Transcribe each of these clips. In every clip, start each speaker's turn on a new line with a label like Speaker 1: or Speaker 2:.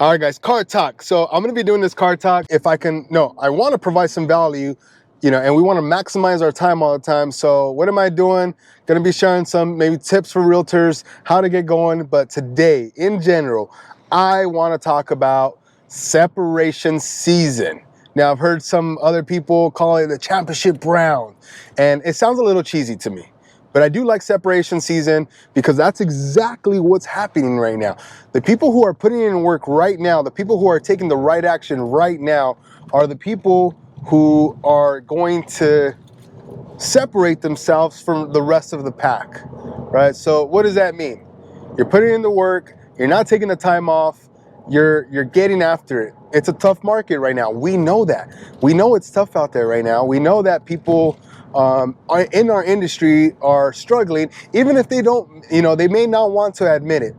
Speaker 1: All right, guys, car talk. So I'm going to be doing this car talk if I can. No, I want to provide some value, and we want to maximize our time all the time. So what am I doing? Going to be sharing some maybe tips for realtors, how to get going. But today, in general, I want to talk about separation season. Now, I've heard some other people call it the championship round, and it sounds a little cheesy to me. But I do like separation season because that's exactly what's happening right now. The people who are putting in work right now, the people who are taking the right action right now are the people who are going to separate themselves from the rest of the pack, right? So what does that mean? You're putting in the work, you're not taking the time off, you're getting after it. It's a tough market right now. We know that. We know it's tough out there right now. We know that people in our industry are struggling, even if they don't, they may not want to admit it.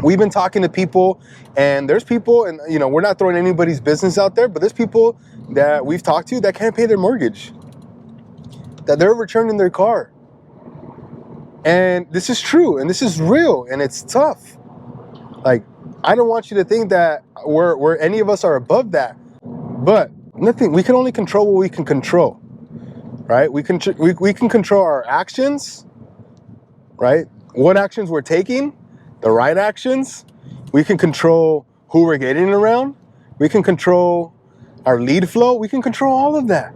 Speaker 1: We've been talking to people, and there's people, and we're not throwing anybody's business out there, but there's people that we've talked to that can't pay their mortgage, that they're returning their car. And this is true, and this is real, and it's tough. Like, I don't want you to think that we're any of us are above that, but nothing. We can only control what we can control, right? We can control our actions, right? What actions we're taking, the right actions. We can control who we're getting around. We can control our lead flow. We can control all of that.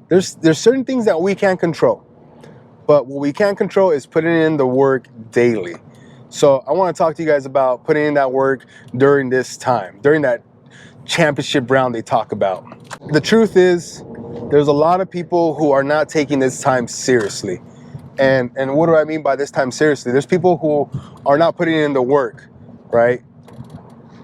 Speaker 1: There's certain things that we can't control, but what we can control is putting in the work daily. So I want to talk to you guys about putting in that work during this time, during that championship round they talk about. The truth is, there's a lot of people who are not taking this time seriously. And what do I mean by this time seriously? There's people who are not putting in the work, right?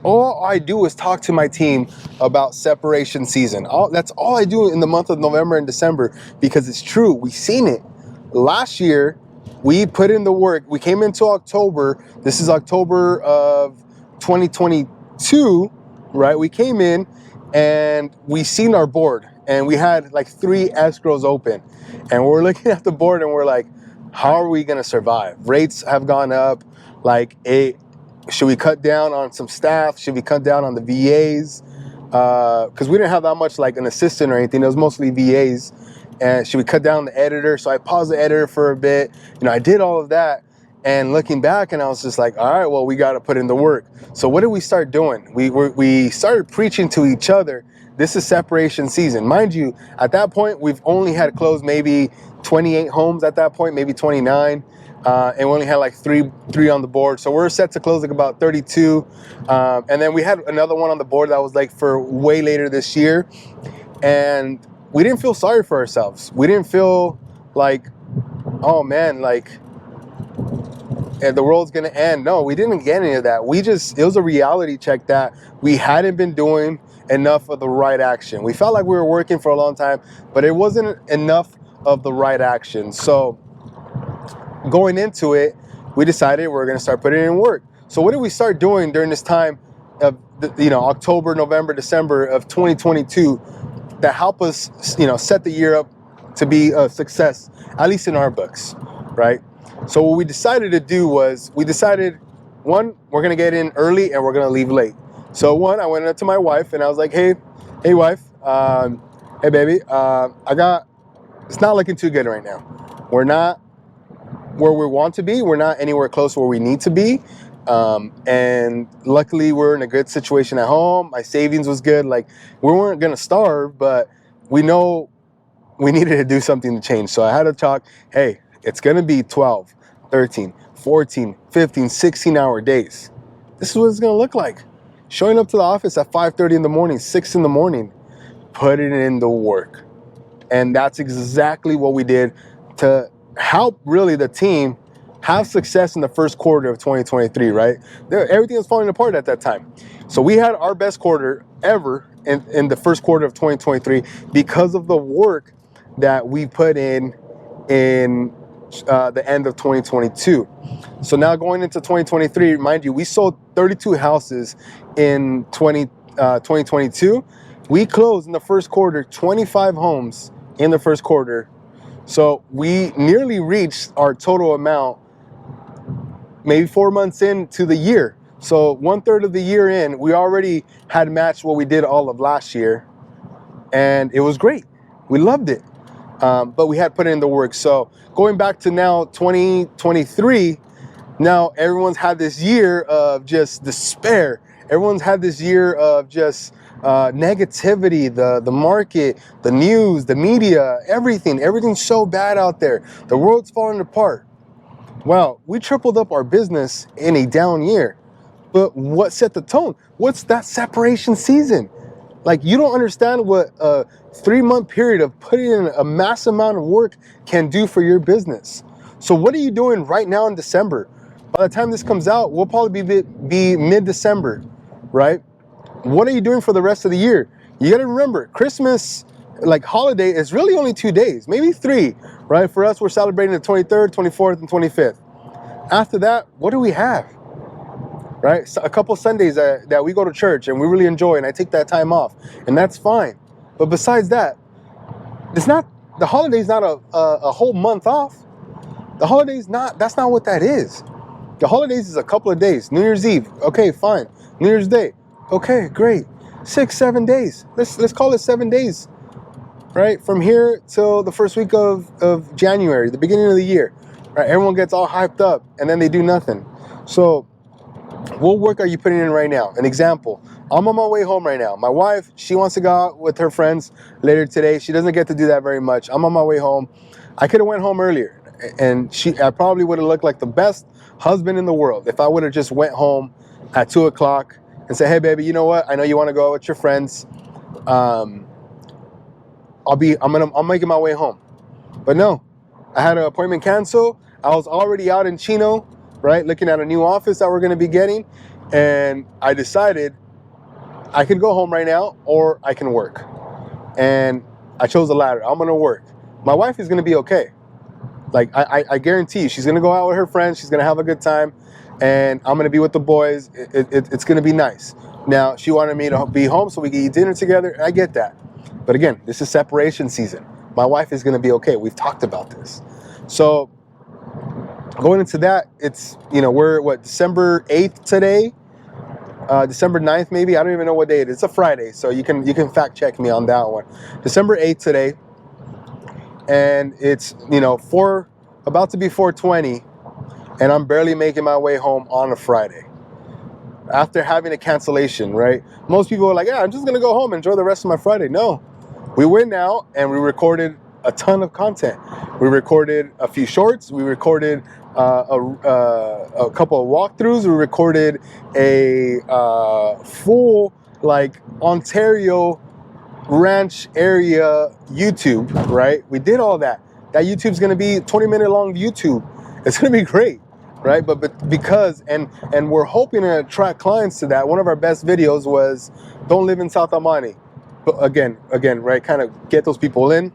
Speaker 1: All I do is talk to my team about separation season. That's all I do in the month of November and December, because it's true. We've seen it. Last year, we put in the work. We came into October. This is October of 2022, right? We came in and we seen our board, and we had like 3 escrows open. And we're looking at the board and we're like, how are we going to survive? Rates have gone up. Should we cut down on some staff? Should we cut down on the VAs? Because we didn't have that much like an assistant or anything. It was mostly VAs. And should we cut down the editor? So I paused the editor for a bit. I did all of that. And looking back, and I was just like, all right, well, we got to put in the work. So what did we start doing? We started preaching to each other. This is separation season. Mind you, at that point, we've only had closed maybe 28 homes at that point, maybe 29. And we only had like three on the board. So we're set to close like about 32. And then we had another one on the board that was like for way later this year. And we didn't feel sorry for ourselves. We didn't feel like, oh man, like the world's gonna end. No, we didn't get any of that. It was a reality check that we hadn't been doing enough of the right action. We felt like we were working for a long time, but it wasn't enough of the right action. So going into it, we decided we're going to start putting in work. So what did we start doing during this time of October, November, December of 2022 that help us set the year up to be a success, at least in our books, right? So what we decided to do was one, we're going to get in early and we're going to leave late. So one, I went up to my wife and I was like, hey wife, hey baby, it's not looking too good right now. We're not where we want to be. We're not anywhere close where we need to be. And luckily we're in a good situation at home. My savings was good. Like, we weren't going to starve, but we know we needed to do something to change. So I had to talk, hey, it's going to be 12, 13, 14, 15, 16-hour days. This is what it's going to look like. Showing up to the office at 5:30 in the morning, 6 in the morning, putting in the work. And that's exactly what we did to help really the team have success in the first quarter of 2023, right? Everything was falling apart at that time. So we had our best quarter ever in the first quarter of 2023 because of the work that we put in the end of 2022. So now going into 2023, mind you, we sold 32 houses in 2022. We closed in the first quarter 25 homes in the first quarter. So we nearly reached our total amount maybe 4 months into the year. So 1/3 of the year in, we already had matched what we did all of last year, and it was great. We loved it, but we had put in the work. So going back to now 2023, now everyone's had this year of just despair. Everyone's had this year of just negativity, the market, the news, the media, everything's so bad out there. The world's falling apart. Well, we tripled up our business in a down year. But what set the tone? What's that separation season? Like, you don't understand what a 3-month period of putting in a mass amount of work can do for your business. So what are you doing right now in December? By the time this comes out, we'll probably be mid-December, right? What are you doing for the rest of the year? You got to remember, Christmas, like holiday, is really only 2 days, maybe 3, right? For us, we're celebrating the 23rd, 24th, and 25th. After that, what do we have? Right? So a couple Sundays that we go to church and we really enjoy, and I take that time off, and that's fine. But besides that, the holiday's not a whole month off. The holiday's not, that's not what that is. The holidays is a couple of days. New Year's Eve, okay, fine. New Year's Day, okay, great. 6-7 days. Let's call it 7 days, right? From here till the first week of January, the beginning of the year, right? Everyone gets all hyped up, and then they do nothing. So what work are you putting in right now? An example, I'm on my way home right now. My wife, she wants to go out with her friends later today. She doesn't get to do that very much. I'm on my way home. I could have went home earlier, and I probably would have looked like the best husband in the world if I would have just went home at 2 o'clock and said, hey baby, you know what? I know you want to go out with your friends. I'm making my way home. But no, I had an appointment canceled. I was already out in Chino, right, looking at a new office that we're going to be getting, and I decided I could go home right now or I can work, and I chose the latter. I'm going to work. My wife is going to be okay. Like, I guarantee you, she's going to go out with her friends, she's going to have a good time, and I'm going to be with the boys. It's going to be nice. Now, she wanted me to be home so we can eat dinner together. I get that, but again, this is separation season. My wife is going to be okay. We've talked about this. So going into that, it's, we're December 8th today, December 9th maybe. I don't even know what day it is. It's a Friday, so you can fact check me on that one. December 8th today, and it's about to be 4:20, and I'm barely making my way home on a Friday after having a cancellation. Right? Most people are like, yeah, I'm just gonna go home and enjoy the rest of my Friday. No, we went out and we recorded a ton of content. We recorded a few shorts. We recorded a couple of walkthroughs. We recorded a full Ontario ranch area YouTube, right? We did all that. That YouTube's gonna be 20-minute long YouTube. It's gonna be great, right? But because, and we're hoping to attract clients to that. One of our best videos was Don't Live in South Amani. But again, right, kind of get those people in.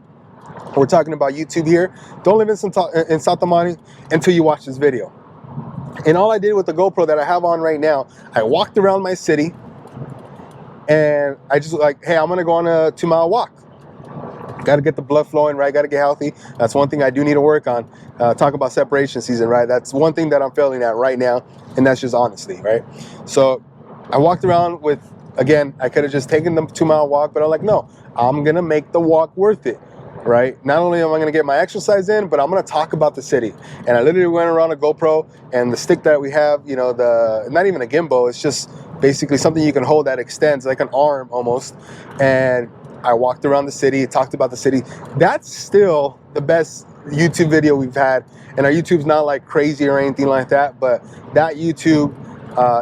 Speaker 1: We're talking about YouTube here. Don't live in South Amani until you watch this video. And all I did with the GoPro that I have on right now, I walked around my city, and I just hey, I'm gonna go on a 2-mile walk. Got to get the blood flowing, right? Got to get healthy. That's one thing I do need to work on. Talk about separation season, right? That's one thing that I'm failing at right now, and that's just honesty, right? So I walked around with, again, I could have just taken the 2-mile walk, but I'm like, no, I'm gonna make the walk worth it, right? Not only am I gonna get my exercise in, but I'm gonna talk about the city. And I literally went around a GoPro, and the stick that we have, not even a gimbal, it's just basically something you can hold that extends like an arm almost. And I walked around the city, talked about the city. That's still the best YouTube video we've had. And our YouTube's not like crazy or anything like that, but that YouTube,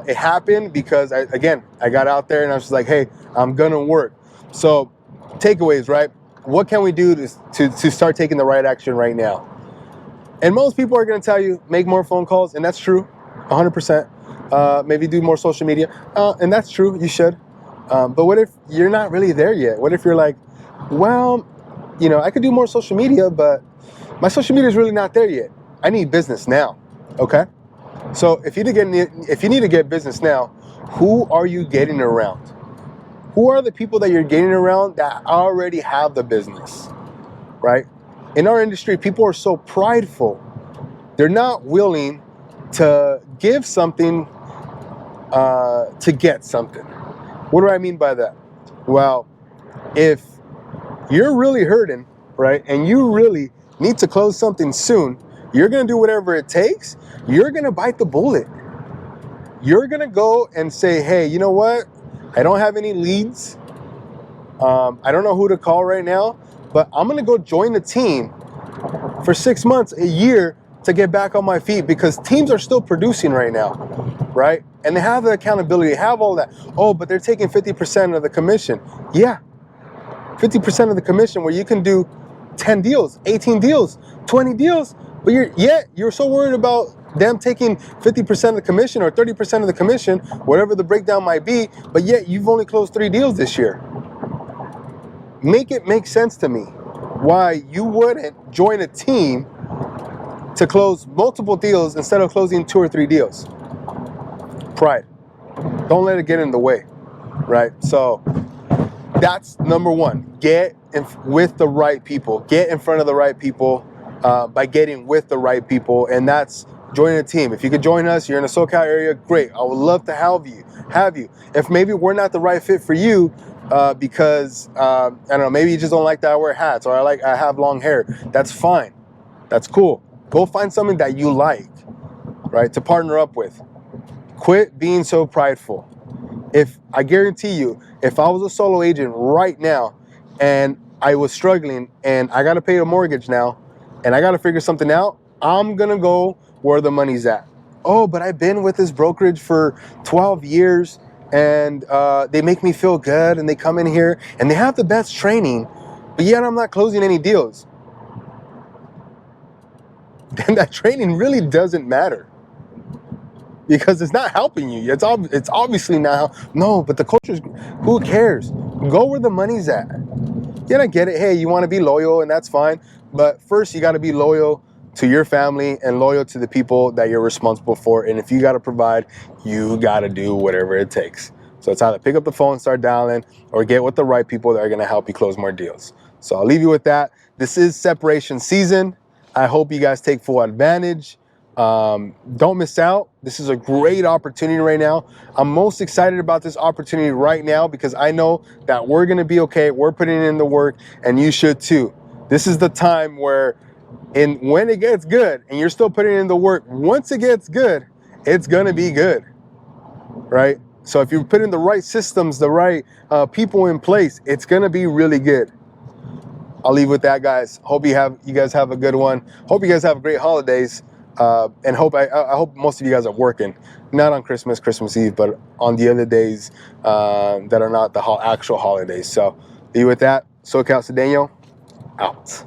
Speaker 1: it happened because I got out there and I was just like, hey, I'm gonna work. So takeaways, right? What can we do to start taking the right action right now? And most people are gonna tell you, make more phone calls, and that's true, 100%. Maybe do more social media, and that's true, you should. But what if you're not really there yet? What if you're like, well, I could do more social media, but my social media is really not there yet. I need business now, okay? So if you need to get business now, who are you getting around? Who are the people that you're getting around that already have the business, right? In our industry, people are so prideful. They're not willing to give something to get something. What do I mean by that? Well, if you're really hurting, right, and you really need to close something soon, you're going to do whatever it takes. You're going to bite the bullet. You're going to go and say, hey, you know what? I don't have any leads. I don't know who to call right now, but I'm going to go join the team for 6 months, a year, to get back on my feet, because teams are still producing right now, right? And they have the accountability, have all that. Oh, but they're taking 50% of the commission. Yeah, 50% of the commission, where you can do 10 deals, 18 deals, 20 deals, but you're so worried about them taking 50% of the commission or 30% of the commission, whatever the breakdown might be, but yet you've only closed 3 deals this year. Make it make sense to me why you wouldn't join a team to close multiple deals instead of closing 2 or 3 deals. Pride. Don't let it get in the way, right? So that's number one. Get with the right people. Get in front of the right people by getting with the right people, and that's joining a team. If you could join us, you're in the SoCal area, great. I would love to have you. If maybe we're not the right fit for you because I don't know, maybe you just don't like that I wear hats, or I have long hair. That's fine. That's cool. Go find something that you like, right, to partner up with. Quit being so prideful. I guarantee you, if I was a solo agent right now and I was struggling and I got to pay a mortgage now and I got to figure something out, I'm going to go where the money's at. Oh, but I've been with this brokerage for 12 years and they make me feel good, and they come in here and they have the best training, but yet I'm not closing any deals. Then that training really doesn't matter, because it's not helping you. It's obviously not. No, but the culture's, who cares? Go where the money's at. Yeah, I get it. Hey, you want to be loyal, and that's fine. But first, you got to be loyal to your family and loyal to the people that you're responsible for. And if you got to provide, you got to do whatever it takes. So it's either pick up the phone, start dialing, or get with the right people that are going to help you close more deals. So I'll leave you with that. This is separation season. I hope you guys take full advantage. Don't miss out. This is a great opportunity right now. I'm most excited about this opportunity right now because I know that we're going to be okay. We're putting in the work, and you should too. This is the time where, when it gets good and you're still putting in the work, once it gets good, it's going to be good, right? So if you put in the right systems, the right people in place, it's going to be really good. I'll leave with that, guys. Hope you guys have a good one. Hope you guys have great holidays. And I hope most of you guys are working, not on Christmas Eve, but on the other days that are not the actual holidays. So, be with that. SoCal Cedeno, out.